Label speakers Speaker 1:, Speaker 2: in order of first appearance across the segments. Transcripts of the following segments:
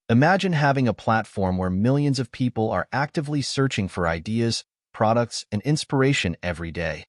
Speaker 1: Imagine having a platform where millions of people are actively searching for ideas, products, and inspiration every day.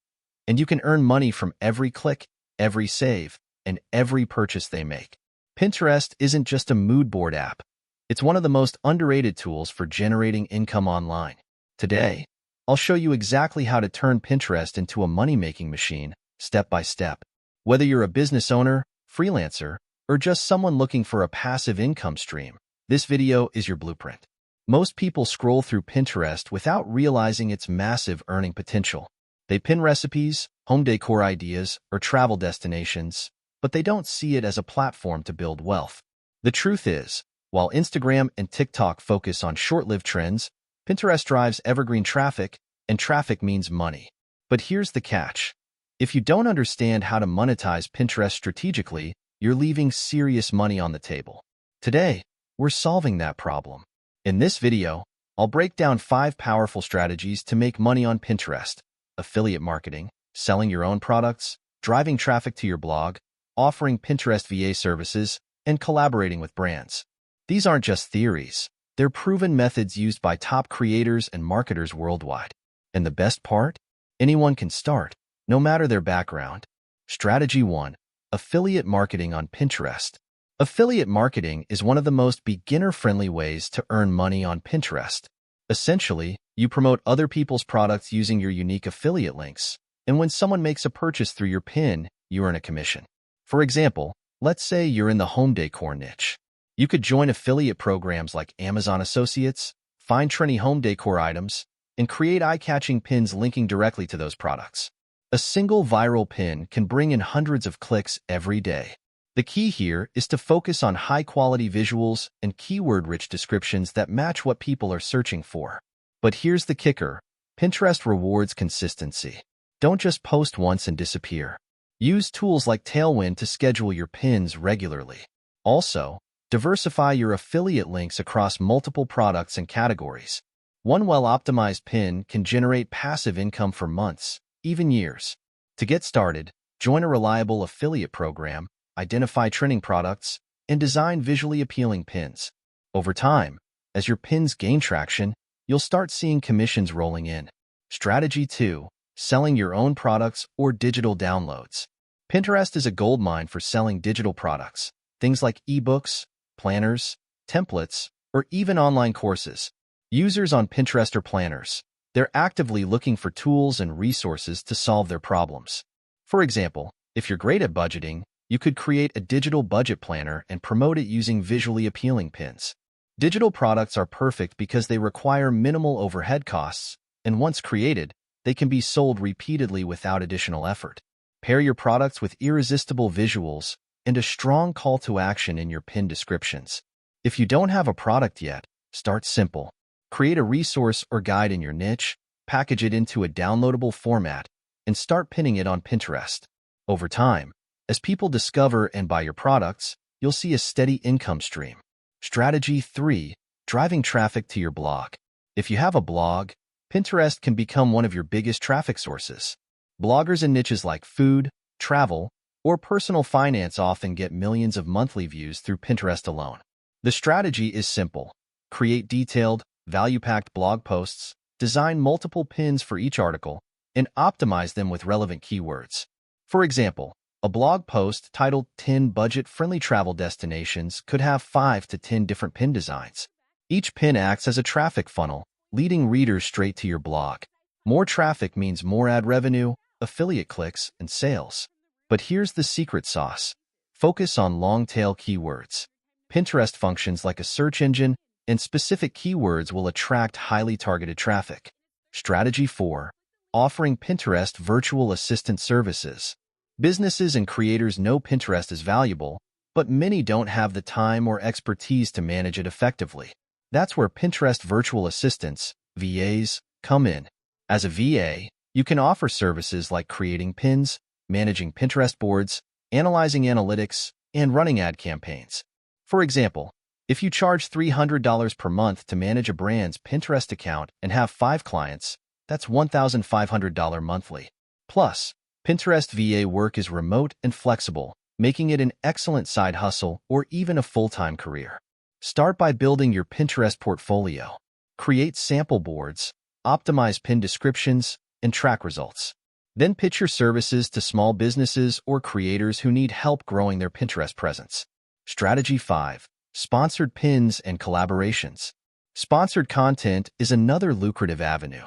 Speaker 1: And you can earn money from every click, every save, and every purchase they make. Pinterest isn't just a mood board app. It's one of the most underrated tools for generating income online. Today, I'll show you exactly how to turn Pinterest into a money-making machine, step by step. Whether you're a business owner, freelancer, or just someone looking for a passive income stream, this video is your blueprint. Most people scroll through Pinterest without realizing its massive earning potential. They pin recipes, home decor ideas, or travel destinations, but they don't see it as a platform to build wealth. The truth is, while Instagram and TikTok focus on short-lived trends, Pinterest drives evergreen traffic, and traffic means money. But here's the catch. If you don't understand how to monetize Pinterest strategically, you're leaving serious money on the table. Today, we're solving that problem. In this video, I'll break down 5 powerful strategies to make money on Pinterest: affiliate marketing, selling your own products, driving traffic to your blog, offering Pinterest VA services, and collaborating with brands. These aren't just theories. They're proven methods used by top creators and marketers worldwide. And the best part? Anyone can start, no matter their background. Strategy 1. Affiliate marketing on Pinterest. Affiliate marketing is one of the most beginner-friendly ways to earn money on Pinterest. Essentially, you promote other people's products using your unique affiliate links, and when someone makes a purchase through your pin, you earn a commission. For example, let's say you're in the home decor niche. You could join affiliate programs like Amazon Associates, find trendy home decor items, and create eye-catching pins linking directly to those products. A single viral pin can bring in hundreds of clicks every day. The key here is to focus on high-quality visuals and keyword-rich descriptions that match what people are searching for. But here's the kicker. Pinterest rewards consistency. Don't just post once and disappear. Use tools like Tailwind to schedule your pins regularly. Also, diversify your affiliate links across multiple products and categories. One well-optimized pin can generate passive income for months, even years. To get started, join a reliable affiliate program, identify trending products, and design visually appealing pins. Over time, as your pins gain traction, you'll start seeing commissions rolling in. Strategy 2. Selling your own products or digital downloads. Pinterest is a goldmine for selling digital products, things like ebooks, planners, templates, or even online courses. Users on Pinterest are planners. They're actively looking for tools and resources to solve their problems. For example, if you're great at budgeting, you could create a digital budget planner and promote it using visually appealing pins. Digital products are perfect because they require minimal overhead costs, and once created, they can be sold repeatedly without additional effort. Pair your products with irresistible visuals and a strong call to action in your pin descriptions. If you don't have a product yet, start simple. Create a resource or guide in your niche, package it into a downloadable format, and start pinning it on Pinterest. Over time, as people discover and buy your products, you'll see a steady income stream. Strategy 3. Driving traffic to your blog. If you have a blog, Pinterest can become one of your biggest traffic sources. Bloggers in niches like food, travel, or personal finance often get millions of monthly views through Pinterest alone. The strategy is simple. Create detailed, value-packed blog posts, design multiple pins for each article, and optimize them with relevant keywords. For example, a blog post titled 10 budget-friendly travel destinations could have 5 to 10 different pin designs. Each pin acts as a traffic funnel, leading readers straight to your blog. More traffic means more ad revenue, affiliate clicks, and sales. But here's the secret sauce. Focus on long-tail keywords. Pinterest functions like a search engine, and specific keywords will attract highly targeted traffic. Strategy 4. Offering Pinterest virtual assistant services. Businesses and creators know Pinterest is valuable, but many don't have the time or expertise to manage it effectively. That's where Pinterest virtual assistants, VAs, come in. As a VA, you can offer services like creating pins, managing Pinterest boards, analyzing analytics, and running ad campaigns. For example, if you charge $300 per month to manage a brand's Pinterest account and have 5 clients, that's $1,500 monthly. Plus, Pinterest VA work is remote and flexible, making it an excellent side hustle or even a full-time career. Start by building your Pinterest portfolio. Create sample boards, optimize pin descriptions, and track results. Then pitch your services to small businesses or creators who need help growing their Pinterest presence. Strategy 5. Sponsored pins and collaborations. Sponsored content is another lucrative avenue.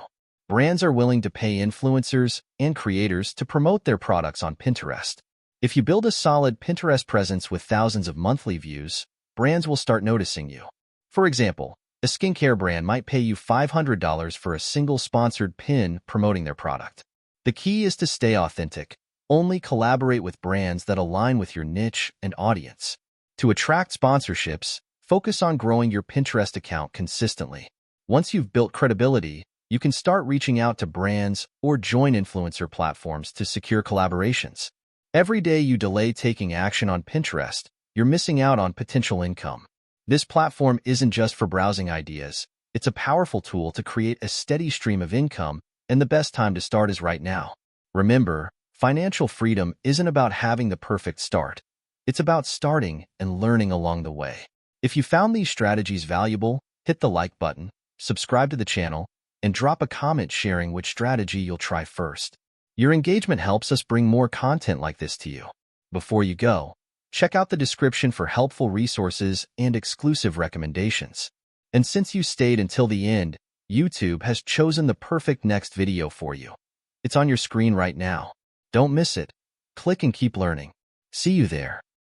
Speaker 1: Brands are willing to pay influencers and creators to promote their products on Pinterest. If you build a solid Pinterest presence with thousands of monthly views, brands will start noticing you. For example, a skincare brand might pay you $500 for a single sponsored pin promoting their product. The key is to stay authentic. Only collaborate with brands that align with your niche and audience. To attract sponsorships, focus on growing your Pinterest account consistently. Once you've built credibility, you can start reaching out to brands or join influencer platforms to secure collaborations. Every day you delay taking action on Pinterest, you're missing out on potential income. This platform isn't just for browsing ideas. It's a powerful tool to create a steady stream of income, and the best time to start is right now. Remember, financial freedom isn't about having the perfect start. It's about starting and learning along the way. If you found these strategies valuable, hit the like button, subscribe to the channel, and drop a comment sharing which strategy you'll try first. Your engagement helps us bring more content like this to you. Before you go, check out the description for helpful resources and exclusive recommendations. And since you stayed until the end, YouTube has chosen the perfect next video for you. It's on your screen right now. Don't miss it. Click and keep learning. See you there.